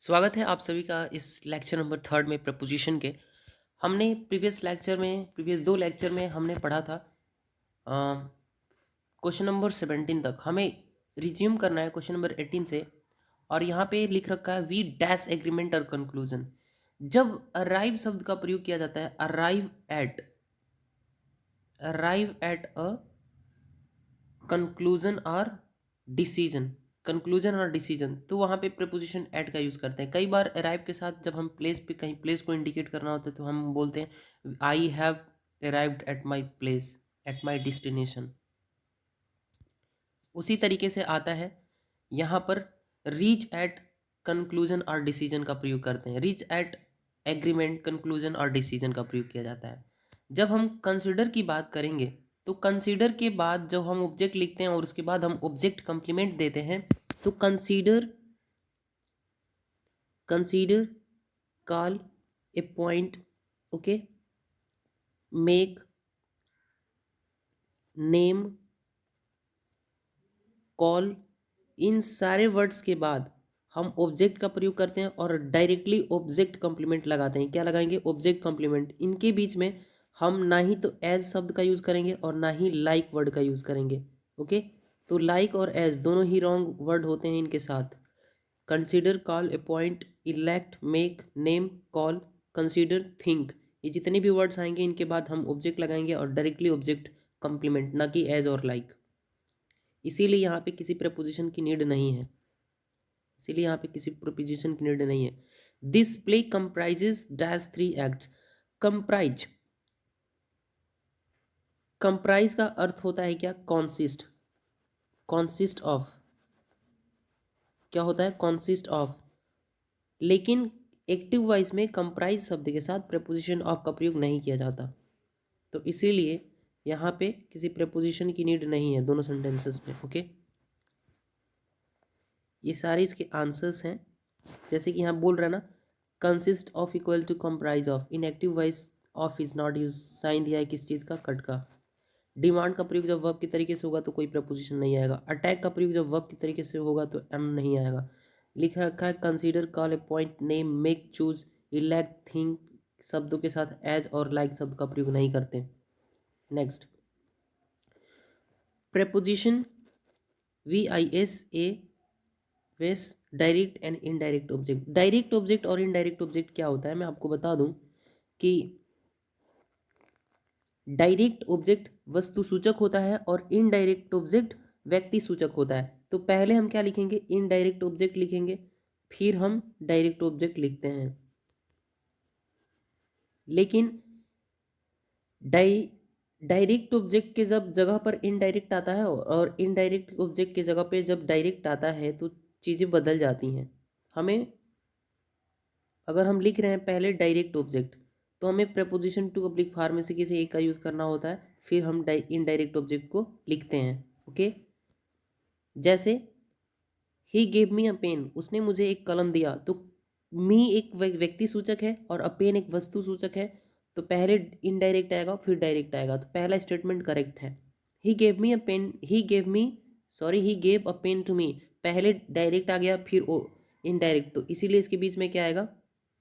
स्वागत है आप सभी का इस लेक्चर नंबर थर्ड में प्रपोजिशन के। हमने प्रीवियस दो लेक्चर में हमने पढ़ा था क्वेश्चन नंबर 17 तक। हमें रिज्यूम करना है क्वेश्चन नंबर 18 से। और यहाँ पे लिख रखा है वी डैश एग्रीमेंट और कंक्लूजन। जब अराइव शब्द का प्रयोग किया जाता है अराइव एट अ कंक्लूजन और डिसीजन, तो वहाँ पे प्रीपोजिशन एट का यूज़ करते हैं। कई बार अराइव के साथ जब हम कहीं प्लेस को इंडिकेट करना होता है तो हम बोलते हैं I have arrived at my place, at my destination. उसी तरीके से आता है यहाँ पर रीच एट कंक्लूजन और डिसीजन का प्रयोग करते हैं। रीच एट एग्रीमेंट, कंक्लूजन और डिसीजन का प्रयोग किया जाता है। जब हम कंसिडर की बात करेंगे तो कंसीडर के बाद जब हम ऑब्जेक्ट लिखते हैं और उसके बाद हम ऑब्जेक्ट कंप्लीमेंट देते हैं तो consider call a point, okay, make, name, call, इन सारे वर्ड्स के बाद हम ऑब्जेक्ट का प्रयोग करते हैं और डायरेक्टली ऑब्जेक्ट कंप्लीमेंट लगाते हैं। क्या लगाएंगे? Object complement. इनके बीच में हम ना ही तो एज शब्द का यूज़ करेंगे और ना ही लाइक वर्ड का यूज़ करेंगे। ओके, तो लाइक और एज दोनों ही रॉन्ग वर्ड होते हैं इनके साथ। Consider, call, appoint, elect, make, name, call, consider, think, ये जितने भी वर्ड्स आएंगे इनके बाद हम ऑब्जेक्ट लगाएंगे और डायरेक्टली ऑब्जेक्ट कंप्लीमेंट, ना कि एज और लाइक। इसीलिए यहाँ पे किसी प्रपोजिशन की नीड नहीं है। This play comprises dash 3 acts. Comprise, comprise का अर्थ होता है क्या? Consist of. क्या होता है? Consist of. लेकिन एक्टिव वॉइस में कंप्राइज शब्द के साथ प्रपोजिशन ऑफ का प्रयोग नहीं किया जाता, तो इसीलिए यहाँ पे किसी प्रपोजिशन की नीड नहीं है दोनों सेंटेंसेस में। ओके, ये सारे इसके आंसर्स हैं। जैसे कि यहाँ बोल रहा है ना, consist of equal to comprise of. In active voice of is not use. Sign दिया है किस चीज़ का? कट का। डिमांड का प्रयोग जब वर्ब की तरीके से होगा तो कोई प्रपोजिशन नहीं आएगा। अटैक का प्रयोग जब वर्ब की तरीके से होगा तो एम नहीं आएगा। लिख रखा है consider, call, appoint, name, make, choose, elect, think शब्दों के साथ एज और लाइक शब्द का प्रयोग नहीं करते। नेक्स्ट, preposition VISA वेस direct and indirect object. Direct object और इनडायरेक्ट ऑब्जेक्ट क्या होता है मैं आपको बता दूं कि डायरेक्ट ऑब्जेक्ट वस्तु सूचक होता है और इनडायरेक्ट ऑब्जेक्ट व्यक्ति सूचक होता है। तो पहले हम क्या लिखेंगे? इनडायरेक्ट ऑब्जेक्ट लिखेंगे, फिर हम डायरेक्ट ऑब्जेक्ट लिखते हैं। लेकिन डायरेक्ट ऑब्जेक्ट के जब जगह पर इनडायरेक्ट आता है और इनडायरेक्ट ऑब्जेक्ट के जगह पे जब डायरेक्ट आता है तो चीज़ें बदल जाती हैं। हमें, अगर हम लिख रहे हैं पहले डायरेक्ट ऑब्जेक्ट तो हमें प्रपोजिशन टू पब्लिक फार्म में से किसी एक का यूज़ करना होता है, फिर हम इनडायरेक्ट ऑब्जेक्ट को लिखते हैं। ओके, जैसे ही गेव मी अ पेन, उसने मुझे एक कलम दिया, तो मी एक व्यक्ति सूचक है और अ पेन एक वस्तु सूचक है, तो पहले इनडायरेक्ट आएगा फिर डायरेक्ट आएगा, तो पहला स्टेटमेंट करेक्ट है। He gave me a pen, he gave a pen to me, पहले डायरेक्ट आ गया फिर ओ इनडायरेक्ट, तो इसीलिए इसके बीच में क्या आएगा?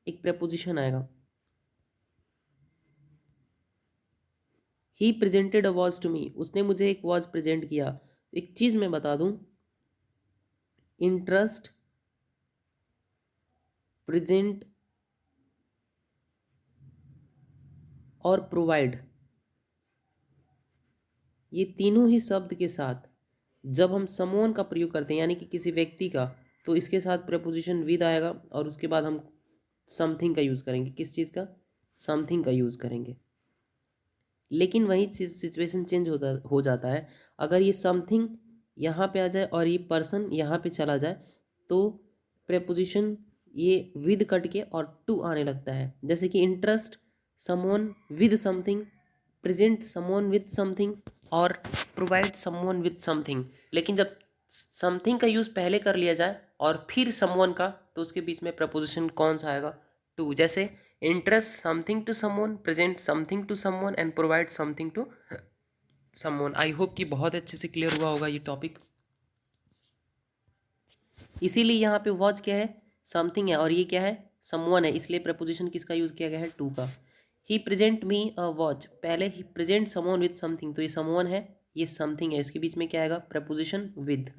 एक प्रपोजिशन आएगा। He presented a watch to me, उसने मुझे एक वॉच प्रेजेंट किया। एक चीज़ मैं बता दूं, इंटरेस्ट, प्रेजेंट और प्रोवाइड, ये तीनों ही शब्द के साथ जब हम समवन का प्रयोग करते हैं यानी कि किसी व्यक्ति का, तो इसके साथ प्रपोजिशन विद आएगा और उसके बाद हम समथिंग का यूज़ करेंगे। किस चीज़ का? समथिंग का यूज़ करेंगे। लेकिन वही सिचुएशन चेंज हो जाता है। अगर ये समथिंग यहाँ पे आ जाए और ये पर्सन यहाँ पे चला जाए तो प्रेपोजिशन ये विद कट के और टू आने लगता है। जैसे कि interest someone with something, present someone with something और प्रोवाइड समवन विद समथिंग। लेकिन जब समथिंग का यूज़ पहले कर लिया जाए और फिर समवन का, तो उसके बीच में प्रपोजिशन कौन सा आएगा? टू। जैसे interest something to someone, present something to someone and provide something to someone। I hope कि बहुत अच्छे से क्लियर हुआ होगा ये टॉपिक। इसीलिए यहाँ पे वॉच क्या है? समथिंग है और ये क्या है, समवन है, इसलिए प्रपोजिशन किसका यूज़ किया गया है, टू का। ही प्रेजेंट मी अ वॉच, पहले ही प्रेजेंट समवन विथ समथिंग, तो ये समवन है, ये समथिंग है, इसके बीच में क्या आएगा, preposition with.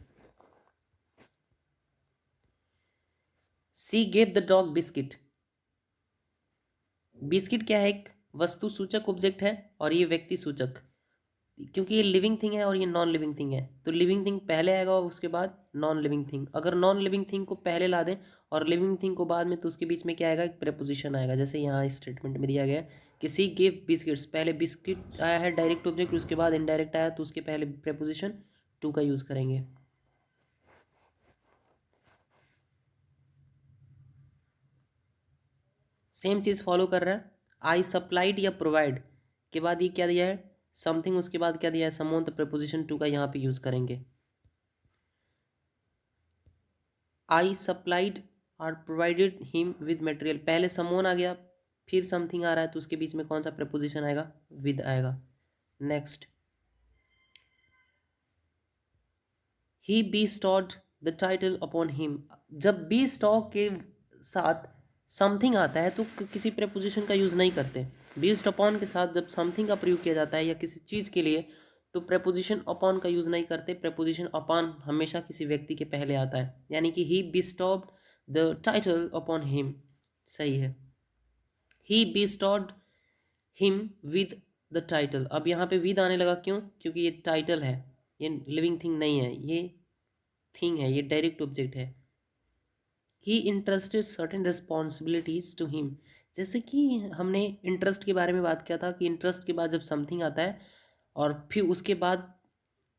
C gave the dog biscuit, biscuit क्या है, एक वस्तु सूचक ऑब्जेक्ट है और ये व्यक्ति सूचक, क्योंकि ये लिविंग थिंग है और ये नॉन लिविंग थिंग है, तो लिविंग थिंग पहले आएगा और उसके बाद नॉन लिविंग थिंग। अगर नॉन लिविंग थिंग को पहले ला दें और लिविंग थिंग को बाद में, तो उसके बीच में क्या आएगा, एक प्रेपोजिशन आएगा। जैसे यहाँ इस स्टेटमेंट में दिया गया है कि सी गिव बिस्किट्स, पहले बिस्किट आया है डायरेक्ट ऑब्जेक्ट, उसके बाद इनडायरेक्ट आया, तो उसके पहले प्रेपोजिशन टू का यूज़ करेंगे। सेम चीज़ फॉलो कर रहा है। आई सप्लाइड या प्रोवाइड के बाद ये क्या दिया है, समथिंग, उसके बाद क्या दिया है, समवन, तो प्रेपोजिशन टू का यहाँ पे यूज़ करेंगे। आई सप्लाइड और प्रोवाइडेड हिम विद मटेरियल, पहले समवन आ गया फिर समथिंग आ रहा है, तो उसके बीच में कौन सा प्रेपोजिशन आएगा, विद आएगा। Next, he bestowed the title upon him, जब बी स्टॉक के साथ समथिंग आता है तो किसी प्रेपोजिशन का यूज़ नहीं करते। बेस्ड अपॉन के साथ जब समथिंग का प्रयोग किया जाता है या किसी चीज़ के लिए, तो प्रेपोजिशन अपॉन का यूज़ नहीं करते। प्रेपोजिशन अपॉन हमेशा किसी व्यक्ति के पहले आता है, यानी कि ही बिस्टॉड द टाइटल अपॉन हिम, सही है। ही बिस्टॉड हिम विद द टाइटल, अब यहाँ पे विद आने लगा, क्यों, क्योंकि ये टाइटल है, ये लिविंग थिंग नहीं है, ये थिंग है, ये डायरेक्ट ऑब्जेक्ट है। He entrusted certain responsibilities to him, जैसे कि हमने इंटरेस्ट के बारे में बात किया था कि इंटरेस्ट के बाद जब समथिंग आता है और फिर उसके बाद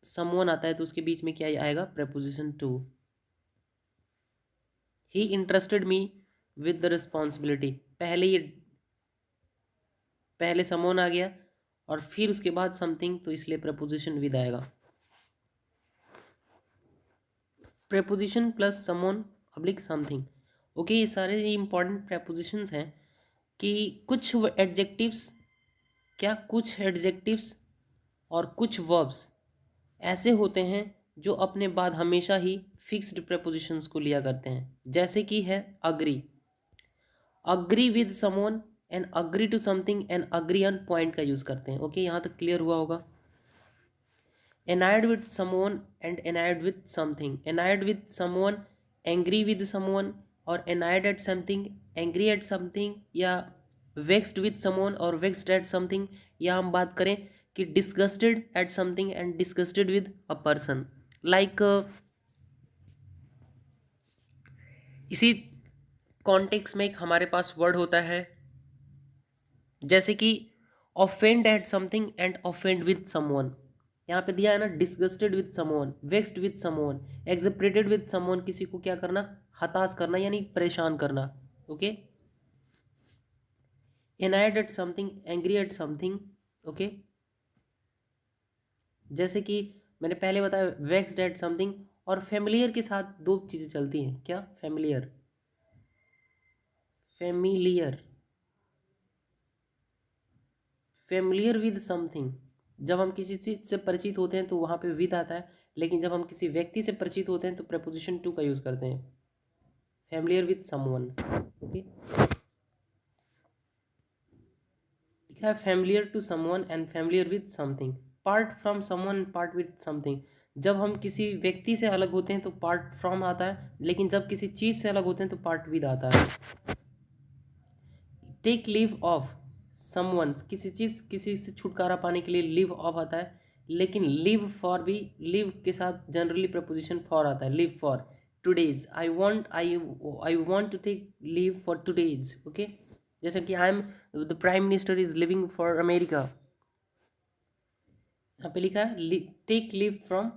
समवन आता है, तो उसके बीच में क्या आएगा, preposition to. He interested me with the responsibility, पहले समवन आ गया और फिर उसके बाद समथिंग, तो इसलिए प्रपोजिशन विद आएगा। Preposition plus someone oblique something, okay, ये सारे इंपॉर्टेंट प्रपोजिशंस हैं कि कुछ एडजेक्टिव्स, क्या कुछ एडजेक्टिव्स और कुछ वर्ब्स ऐसे होते हैं जो अपने बाद हमेशा ही फिक्स्ड प्रपोजिशंस को लिया करते हैं, जैसे कि है agree, agree with someone and agree to something and agree on point का यूज़ करते हैं। ओके, यहाँ तक क्लियर हुआ होगा। Annoyed with someone and annoyed with something, annoyed with someone angry with someone, और annoyed at something angry at something, या vexed with someone और वेक्स्ड एट समथिंग, या हम बात करें कि disgusted at something and disgusted with a person. Like इसी context में एक हमारे पास वर्ड होता है, जैसे कि offend at something and offend with someone, यहाँ पे दिया है ना, disgusted with someone, vexed with someone, exasperated with someone, किसी को क्या करना, हताश करना यानी परेशान करना। Okay, annoyed at something, angry at something. Okay, जैसे कि मैंने पहले बताया वेक्स्ड एट समथिंग, और फेमिलियर के साथ दो चीज़ें चलती हैं, क्या, familiar, familiar, familiar with something, जब हम किसी चीज़ से परिचित होते हैं तो वहाँ पे विद आता है, लेकिन जब हम किसी व्यक्ति से परिचित होते हैं तो प्रपोजिशन टू का यूज़ करते हैं, फेमिलियर विद समवन। ओके, लिखा है familiar to someone and familiar with something, part from someone, part with something, जब हम किसी व्यक्ति से अलग होते हैं तो पार्ट फ्रॉम आता है, लेकिन जब किसी चीज़ से अलग होते हैं तो पार्ट विद आता है। टेक लीव ऑफ समवन, किसी चीज़, किसी से छुटकारा पाने के लिए लिव ऑफ आता है, लेकिन लिव फॉर भी, लिव के साथ जनरली प्रपोजिशन फॉर आता है, live for today's, I want to take leave for today's. Okay, जैसे कि I am the prime minister is living for America, यहाँ पे लिखा है take leave from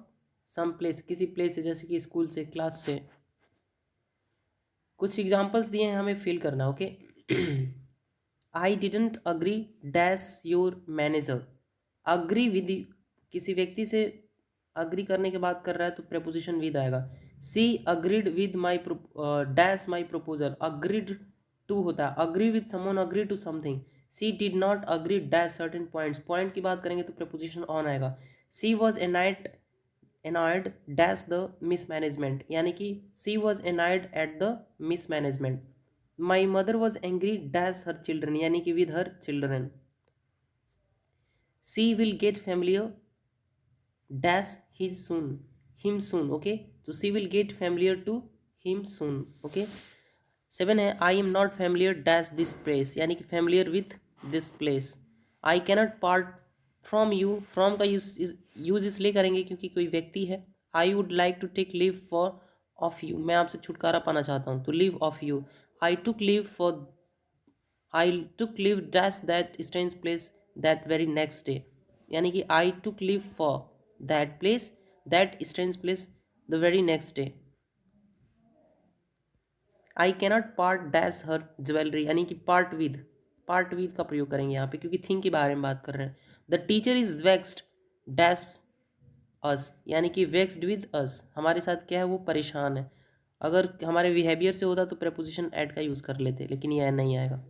some place, किसी प्लेस से, जैसे कि स्कूल से, क्लास से। कुछ एग्जाम्पल्स दिए हैं, हमें फिल करना। Okay, I didn't agree dash your manager, agree with, किसी व्यक्ति से अग्री करने के बाद कर रहा है तो प्रेपोजिशन विद आएगा। She agreed with my dash my proposal, agreed to होता है, agree with someone, agree to something. She did not agree dash certain points, point की बात करेंगे तो प्रेपोजिशन ऑन आएगा। She was annoyed dash the mismanagement, यानी कि she was annoyed at the mismanagement. My mother was angry dash her children, यानी कि with her children. She will get familiar dash him soon. Okay, so she will get familiar to him soon. Okay. 7 है I am not familiar dash this place, यानी कि familiar with this place. I cannot part from you. from का use इसलिए करेंगे क्योंकि कोई व्यक्ति है. I would like to take leave for of you, मैं आपसे छुटकारा पाना चाहता हूँ, तो leave of you. I took leave dash that strange place that very next day, यानी कि I took leave for that strange place the very next day. I cannot part dash her jewellery, यानी कि part with का प्रयोग करेंगे यहाँ पे क्योंकि थिंग के बारे में बात कर रहे हैं. The teacher is vexed dash us, यानी कि वेक्स्ड विद अस, हमारे साथ क्या है, वो परेशान है. अगर हमारे बिहेवियर से होता तो प्रेपोजिशन एट का यूज़ कर लेते, लेकिन यह नहीं आएगा.